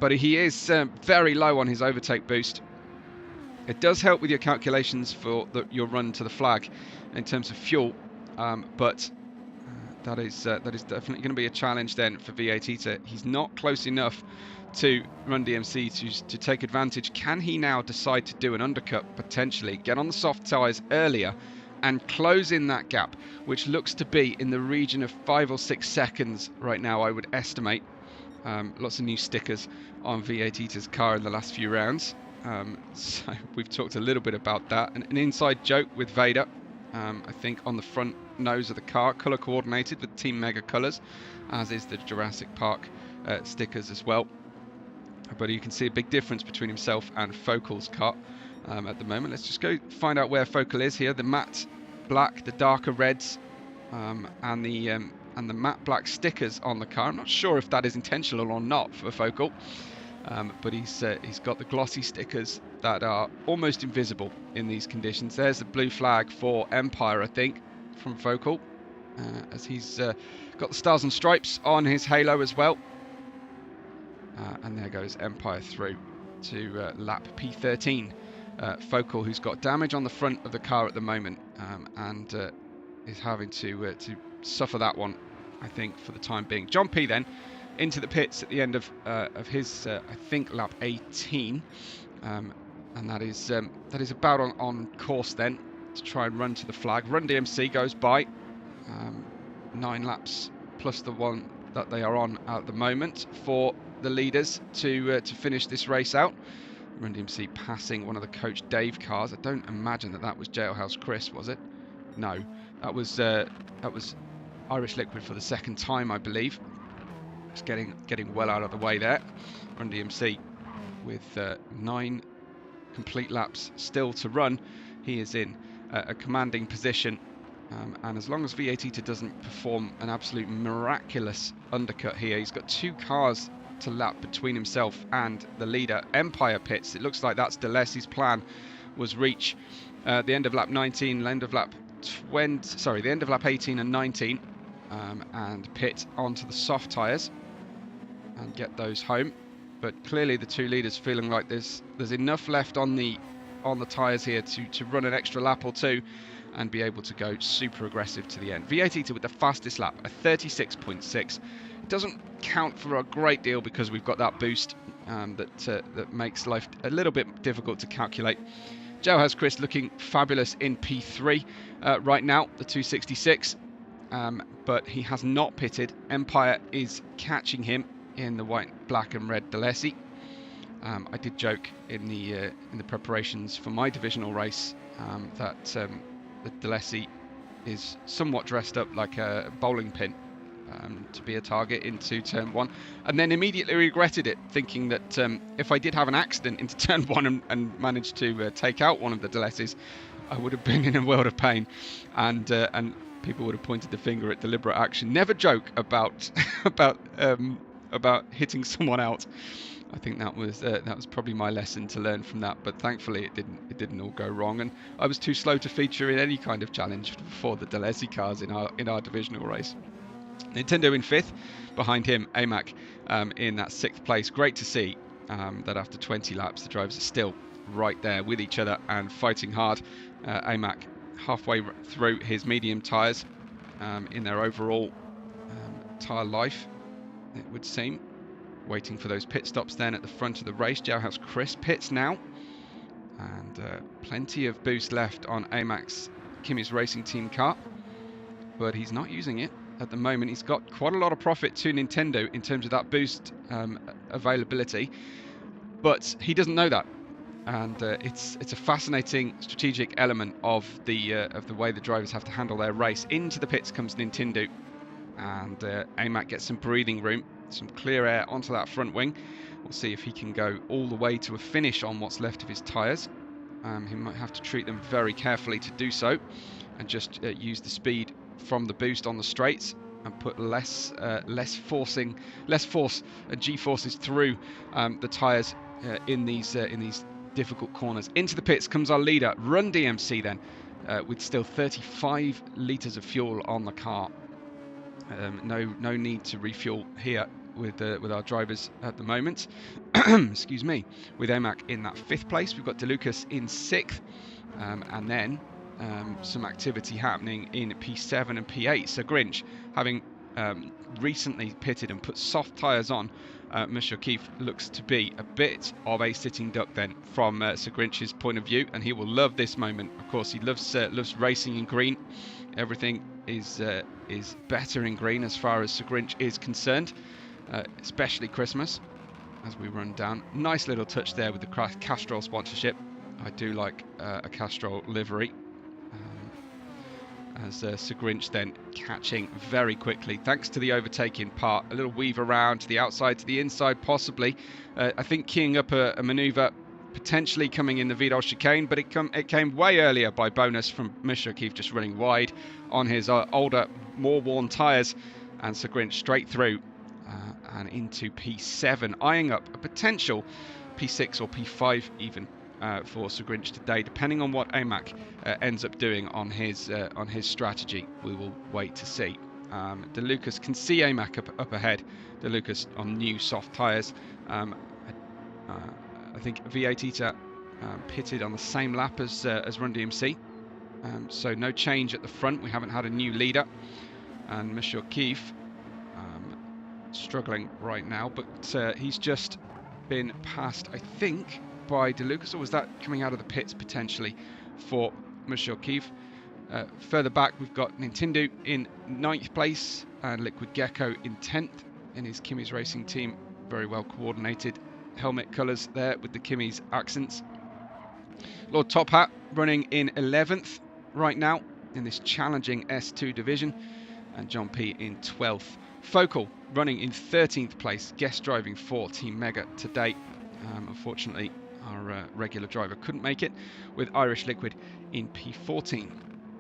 But he is very low on his overtake boost. It does help with your calculations for your run to the flag in terms of fuel, but that is definitely going to be a challenge then for V8. He's not close enough to Run DMC to take advantage. Can he now decide to do an undercut, potentially get on the soft tyres earlier and close in that gap, which looks to be in the region of 5 or 6 seconds right now, I would estimate. Lots of new stickers on V8's car in the last few rounds. So we've talked a little bit about that. An inside joke with Vader, I think, on the front nose of the car, colour coordinated with Team Mega colours, as is the Jurassic Park stickers as well. But you can see a big difference between himself and Focal's car at the moment. Let's just go find out where Focal is here. The matte black, the darker reds, and the matte black stickers on the car. I'm not sure if that is intentional or not for Focal, but he's got the glossy stickers that are almost invisible in these conditions. There's the blue flag for Empire, I think, from Focal, as he's got the stars and stripes on his halo as well. And there goes Empire through to lap P13. Focal, who's got damage on the front of the car at the moment, and is having to suffer that one, I think, for the time being. John P then into the pits at the end of his I think lap 18, and that is about on course then to try and run to the flag. Run DMC goes by, 9 laps plus the one that they are on at the moment for the leaders to finish this race out. Run DMC passing one of the Coach Dave cars. I don't imagine that was Jailhouse Chris, was it? No, that was Irish Liquid for the second time, I believe. Just getting well out of the way there. Run DMC with 9 complete laps still to run. He is in a commanding position, and as long as V8 doesn't perform an absolute miraculous undercut here, he's got 2 cars to lap between himself and the leader. Empire pits. It looks like that's Delesi's plan, was reach the end of lap 19, the end of lap 18 and 19, and pit onto the soft tyres and get those home. But clearly the 2 leaders feeling like there's enough left on the tyres here to run an extra lap or 2 and be able to go super aggressive to the end. V8 with the fastest lap, a 36.6. It doesn't count for a great deal because we've got that boost that makes life a little bit difficult to calculate. Jailhouse Chris looking fabulous in P3 right now, the 266, but he has not pitted. Empire is catching him in the white, black and red Delesi. I did joke in the preparations for my divisional race that the Delesi is somewhat dressed up like a bowling pin to be a target into turn 1, and then immediately regretted it, thinking that if I did have an accident into turn 1 and managed to take out one of the Delesis, I would have been in a world of pain, and people would have pointed the finger at deliberate action. Never joke about about hitting someone out. I think that was probably my lesson to learn from that. But thankfully, it didn't all go wrong, and I was too slow to feature in any kind of challenge for the Delesi cars in our divisional race. Nintendo in 5th, behind him AMAC in that 6th place. Great to see that after 20 laps the drivers are still right there with each other and fighting hard. AMAC halfway through his medium tyres in their overall tyre life, it would seem. Waiting for those pit stops then at the front of the race. Jailhouse Chris pits now, and plenty of boost left on AMAC's Kimi's Racing Team car, but he's not using it at the moment. He's got quite a lot of profit to Nintendo in terms of that boost availability, but he doesn't know that, and it's a fascinating strategic element of the way the drivers have to handle their race. Into the pits comes Nintendo, and AMAC gets some breathing room, some clear air onto that front wing. We'll see if he can go all the way to a finish on what's left of his tyres. He might have to treat them very carefully to do so, and just use the speed from the boost on the straights and put less force and G-forces through the tyres in these difficult corners. Into the pits comes our leader, Run DMC, then with still 35 litres of fuel on the car. No need to refuel here with our drivers at the moment. Excuse me. With AMAC in that 5th place, we've got DeLucas in 6th, and then some activity happening in P7 and P8. So Grinch, having recently pitted and put soft tyres on, Monsieur Keefe looks to be a bit of a sitting duck then from Sir Grinch's point of view, and he will love this moment. Of course, he loves racing in green. Everything is better in green as far as Sir Grinch is concerned, especially Christmas, as we run down. Nice little touch there with the Castrol sponsorship. I do like a Castrol livery. As Sir Grinch then catching very quickly thanks to the overtaking part. A little weave around to the outside, to the inside possibly. I think keying up a manoeuvre, potentially coming in the Vidal chicane, but it came way earlier by bonus from Monsieur Keefe, just running wide on his older, more worn tyres, and Sir Grinch straight through and into P7, eyeing up a potential P6 or P5 even for Sir Grinch today, depending on what AMAC ends up doing on his strategy. We will wait to see. DeLucas can see AMAC up ahead. DeLucas on new soft tyres. I think V8 pitted on the same lap as Run DMC, so no change at the front. We haven't had a new leader, and Monsieur Keefe struggling right now, but he's just been passed, I think, by DeLucas, or was that coming out of the pits potentially for Monsieur Keefe? Further back, we've got Nintendo in 9th place and Liquid Gecko in 10th in his Kimmy's Racing team. Very well coordinated helmet colours there with the Kimmy's accents. Lord Top Hat running in 11th right now in this challenging S2 division, and John P in 12th. Focal running in 13th place, guest driving for Team Mega today. Unfortunately, our regular driver couldn't make it, with Irish Liquid in P14.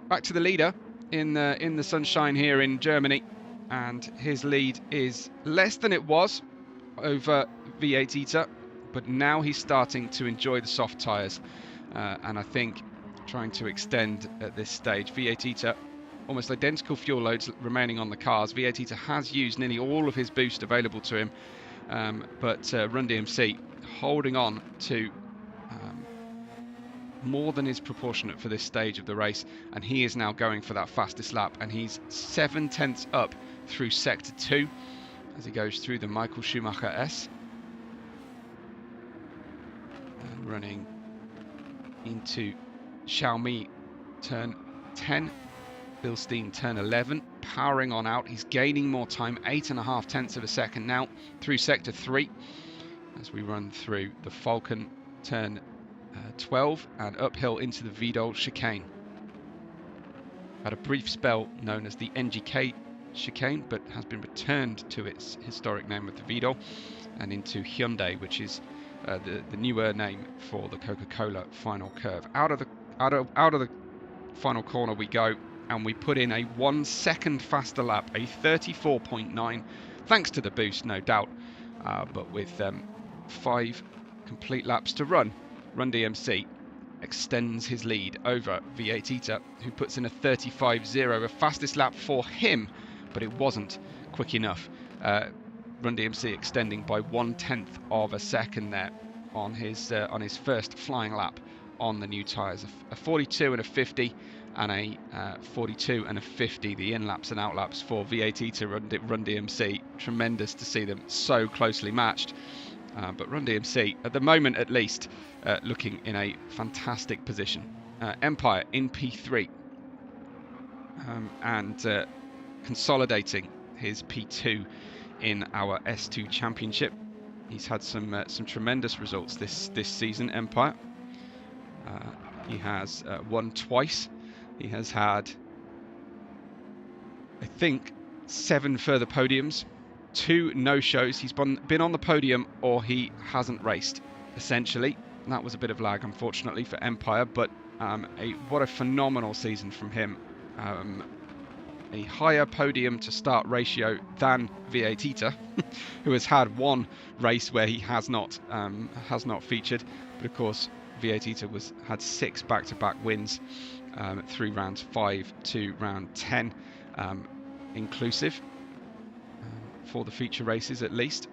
Back to the leader in the sunshine here in Germany, and his lead is less than it was over V8 Eater, but now he's starting to enjoy the soft tyres, and I think trying to extend at this stage. V8 Eater, almost identical fuel loads remaining on the cars. V8 Eater has used nearly all of his boost available to him, but Run DMC holding on to more than is proportionate for this stage of the race, and he is now going for that fastest lap, and he's 7 tenths up through sector 2 as he goes through the Michael Schumacher S, and running into Xiaomi turn 10, Bilstein turn 11, powering on out. He's gaining more time, 8.5 tenths of a second now through sector 3 as we run through the Falcon turn 12 and uphill into the Vidal chicane. Had a brief spell known as the NGK chicane, but has been returned to its historic name of the Vidal and into Hyundai, which is the newer name for the Coca-Cola final curve. Out of the final corner we go, and we put in a 1 second faster lap, a 34.9, thanks to the boost, no doubt, but with 5 complete laps to run. Run DMC extends his lead over V8 Eater, who puts in a 35.0, the fastest lap for him, but it wasn't quick enough. Run DMC extending by 1/10 of a second there on his first flying lap on the new tyres. A 42 and a 50 and a 42 and a 50, the in-laps and out-laps for V8 Eater, Run DMC. Tremendous to see them so closely matched. But Run DMC, at the moment at least, looking in a fantastic position. Empire in P3 and consolidating his P2 in our S2 Championship. He's had some tremendous results this season, Empire. He has won twice. He has had, I think, 7 further podiums. 2 no-shows. He's been on the podium or he hasn't raced, essentially. And that was a bit of lag, unfortunately, for Empire, but what a phenomenal season from him. A higher podium to start ratio than V8 Eater, who has had 1 race where he has not featured. But of course, V8 Eater had 6 back-to-back wins through rounds 5 to round 10 inclusive. For the feature races at least,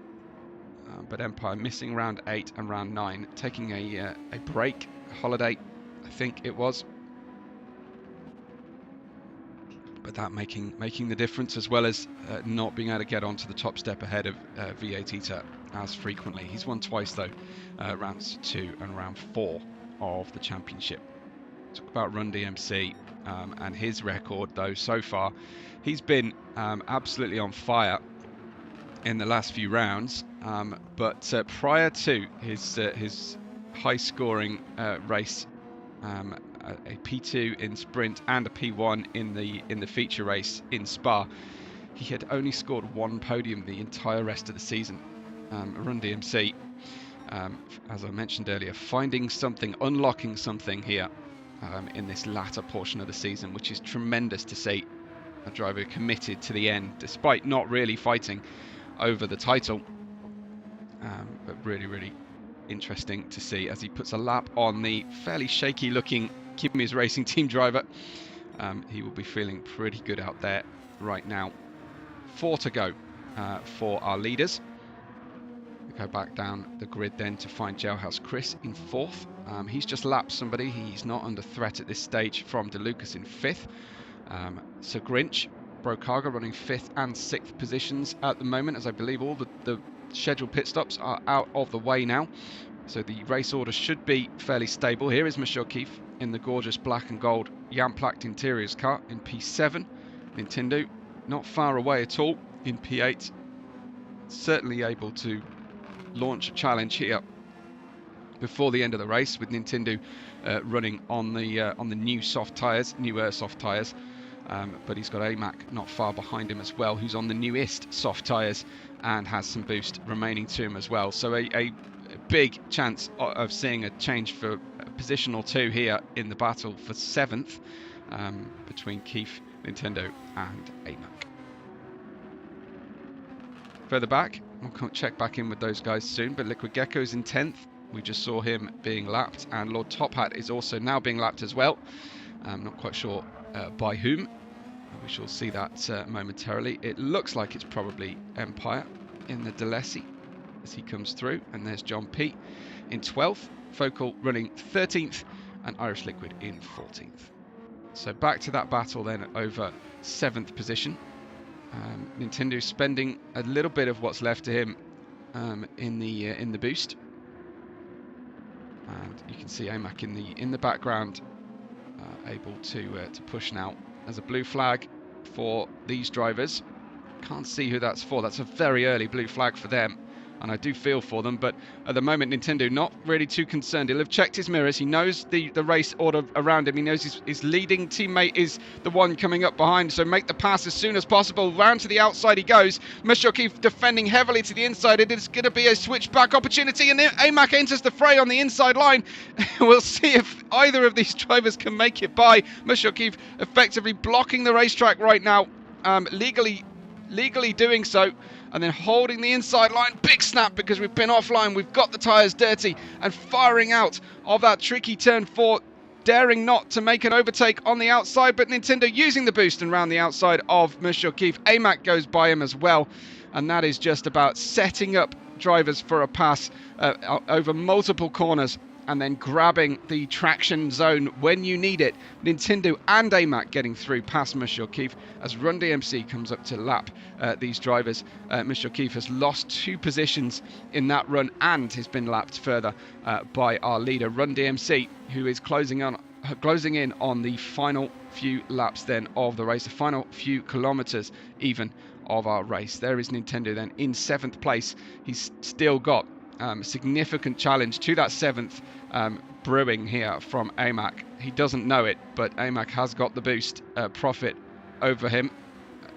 but Empire missing round 8 and round 9, taking a break, a holiday, I think it was, but that making the difference, as well as not being able to get onto the top step ahead of V8 Eater as frequently. He's won twice though, rounds 2 and round 4 of the championship. Talk about Run DMC and his record though so far. He's been absolutely on fire in the last few rounds, but prior to his high-scoring race, a P2 in sprint and a P1 in the feature race in Spa, he had only scored 1 podium the entire rest of the season. Run DMC, as I mentioned earlier, finding something, unlocking something here in this latter portion of the season, which is tremendous to see. A driver committed to the end, despite not really fighting over the title, but really interesting to see as he puts a lap on the fairly shaky looking Kimmy's Racing team driver. He will be feeling pretty good out there right now. 4 to go for our leaders. We go back down the grid then to find Jailhouse Chris in 4th. He's just lapped somebody. He's not under threat at this stage from DeLucas in 5th. Sir Grinch, Brokaga running 5th and 6th positions at the moment, as I believe all the scheduled pit stops are out of the way now. So the race order should be fairly stable. Here is Mashokif in the gorgeous black and gold Jan-Placked interiors car in P7. Nintendo not far away at all in P8. Certainly able to launch a challenge here before the end of the race, with Nintendo running on the new soft tyres, newer soft tyres. But he's got AMAC not far behind him as well, who's on the newest soft tyres and has some boost remaining to him as well. So a big chance of seeing a change for a position or two here in the battle for 7th between Keith, Nintendo and AMAC. Further back, we'll check back in with those guys soon, but Liquid Gecko's in 10th. We just saw him being lapped, and Lord Top Hat is also now being lapped as well. I'm not quite sure by whom. We shall see that momentarily. It looks like it's probably Empire in the Delesi as he comes through, and there's John P in 12th, Focal running 13th, and Irish Liquid in 14th. So back to that battle then over 7th position. Nintendo spending a little bit of what's left to him in the boost. And you can see AMAC in the background, able to push now. As a blue flag for these drivers. Can't see who that's for. That's a very early blue flag for them, and I do feel for them, but at the moment Nintendo not really too concerned. He'll have checked his mirrors. He knows the race order around him. He knows his leading teammate is the one coming up behind, so make the pass as soon as possible. Round to the outside he goes. Mushoki defending heavily to the inside. It is going to be a switchback opportunity, and AMAC enters the fray on the inside line. We'll see if either of these drivers can make it by. Mushoki effectively blocking the racetrack right now, legally doing so, and then holding the inside line. Big snap because we've been offline. We've got the tyres dirty and firing out of that tricky turn 4, daring not to make an overtake on the outside, but Nintendo using the boost and round the outside of Mushoki. AMAC goes by him as well, and that is just about setting up drivers for a pass over multiple corners and then grabbing the traction zone when you need it. Nintendo and AMAC getting through past Mushoki as Run DMC comes up to lap these drivers. Mushoki has lost 2 positions in that run and has been lapped further by our leader Run DMC, who is closing in on the final few laps then of the race, the final few kilometers even of our race. There is Nintendo then in 7th place. He's still got significant challenge to that 7th brewing here from AMAC. He doesn't know it, but AMAC has got the boost profit over him.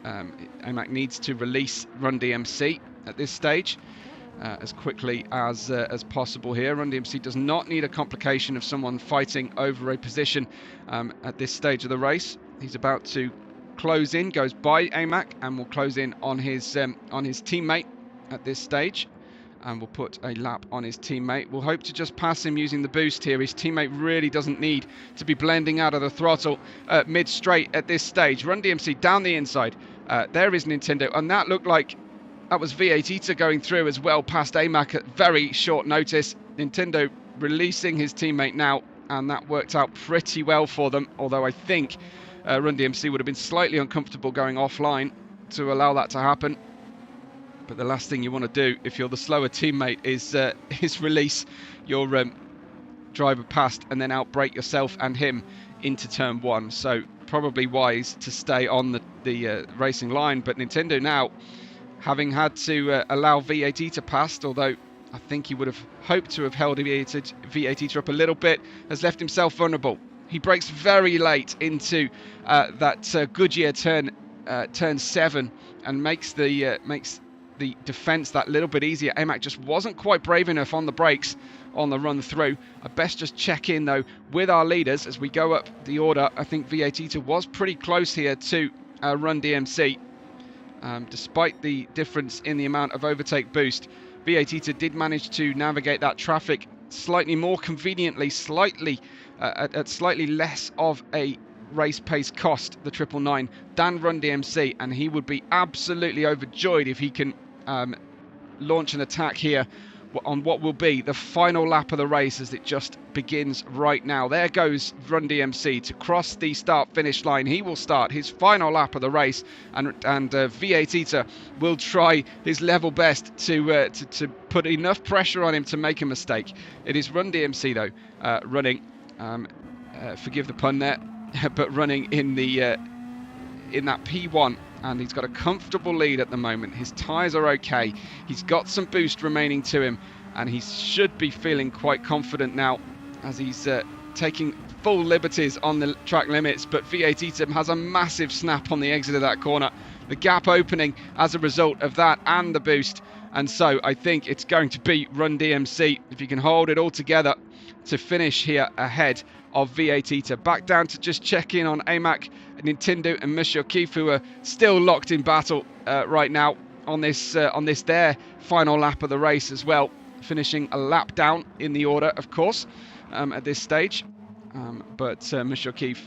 AMAC needs to release Run DMC at this stage as quickly as possible here. Run DMC does not need a complication of someone fighting over a position at this stage of the race. He's about to close in, goes by AMAC, and will close in on his teammate at this stage. And we'll put a lap on his teammate. We'll hope to just pass him using the boost here. His teammate really doesn't need to be blending out of the throttle mid-straight at this stage. Run DMC down the inside. There is Nintendo, and that looked like that was V8 Eater going through as well past AMAC at very short notice. Nintendo releasing his teammate now, and that worked out pretty well for them, although I think Run DMC would have been slightly uncomfortable going offline to allow that to happen. But the last thing you want to do if you're the slower teammate is release your driver past and then outbrake yourself and him into turn 1. So probably wise to stay on the racing line. But Nintendo now, having had to allow V8 Eater past, although I think he would have hoped to have held V8 Eater up a little bit, has left himself vulnerable. He brakes very late into that Goodyear turn 7 and makes the defence that little bit easier. AMAC just wasn't quite brave enough on the brakes on the run through. I best just check in though with our leaders as we go up the order. I think V8 Eater was pretty close here to Run DMC. Despite the difference in the amount of overtake boost, V8 Eater did manage to navigate that traffic slightly more conveniently, at slightly less of a race pace cost, the 999, than Run DMC, and he would be absolutely overjoyed if he can launch an attack here on what will be the final lap of the race as it just begins right now. There goes Run DMC to cross the start-finish line. He will start his final lap of the race, and V8 Eater will try his level best to put enough pressure on him to make a mistake. It is Run DMC though running forgive the pun there, but running in the in that P1, and he's got a comfortable lead at the moment. His tyres are okay. He's got some boost remaining to him, and he should be feeling quite confident now as he's taking full liberties on the track limits. But V8 Eaton has a massive snap on the exit of that corner. The gap opening as a result of that and the boost. And so I think it's going to be Run DMC if you can hold it all together to finish here ahead of V8 Eater. Back down to just check in on AMAC, Nintendo and Simucube, who are still locked in battle right now on this their final lap of the race as well, finishing a lap down in the order, of course, at this stage. But Simucube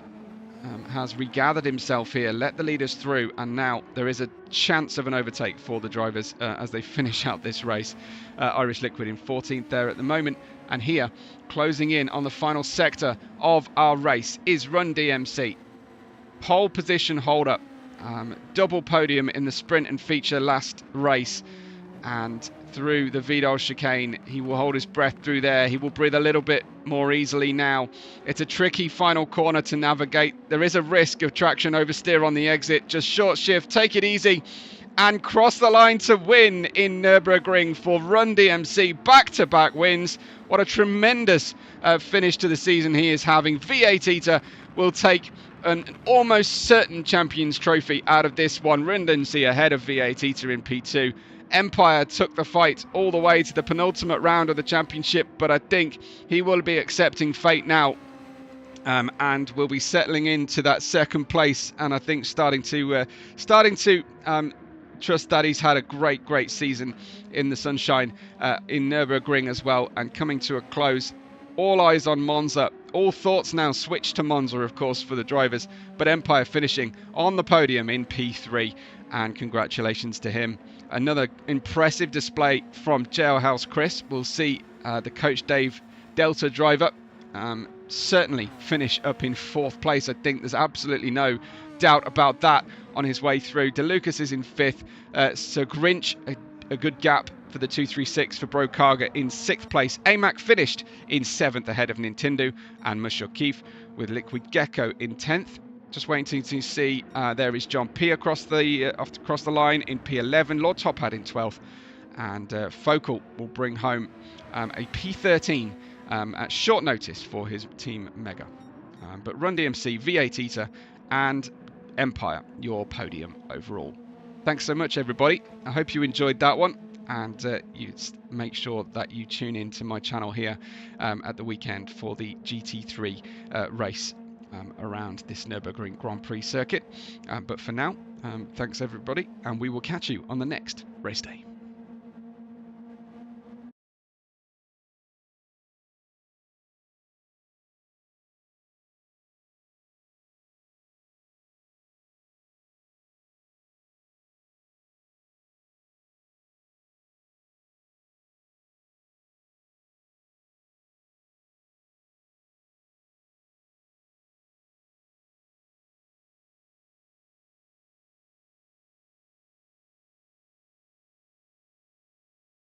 has regathered himself here, let the leaders through, and now there is a chance of an overtake for the drivers as they finish out this race. Irish Liquid in 14th there at the moment, and here closing in on the final sector of our race is Run DMC, pole position holder, double podium in the sprint and feature last race, and through the Vidal chicane he will hold his breath through there. He will breathe a little bit more easily now. It's a tricky final corner to navigate. There is a risk of traction oversteer on the exit. Just short shift, take it easy, and cross the line to win in Nurburgring for Run DMC. Back-to-back wins. What a tremendous finish to the season he is having. V8 Eater will take an almost certain Champions Trophy out of this one. Run DMC ahead of V8 Eater in P2. Empire took the fight all the way to the penultimate round of the championship, but I think he will be accepting fate now, and will be settling into that second place. And I think starting to trust that he's had a great season in the sunshine in Nurburgring as well, and coming to a close. All eyes on Monza. All thoughts now switch to Monza, of course, for the drivers, but Empire finishing on the podium in P3, and congratulations to him. Another impressive display from Jailhouse Chris. We'll see the Coach Dave Delta driver certainly finish up in 4th place. I think there's absolutely no doubt about that on his way through. De Lucas is in 5th. Sir Grinch, a good gap for the 236 for Brokaga in 6th place. AMAC finished in 7th ahead of Nintendo and Simucube, with Liquid Gecko in 10th. Just waiting to see, there is John P across the line in P11, Lord Tophad in 12th, and Focal will bring home a P13 at short notice for his team Mega. But Run DMC, V8 Eater and Empire, your podium overall. Thanks so much, everybody. I hope you enjoyed that one, and you make sure that you tune in to my channel here at the weekend for the GT3 race around this Nürburgring Grand Prix circuit. But for now, thanks everybody, and we will catch you on the next race day.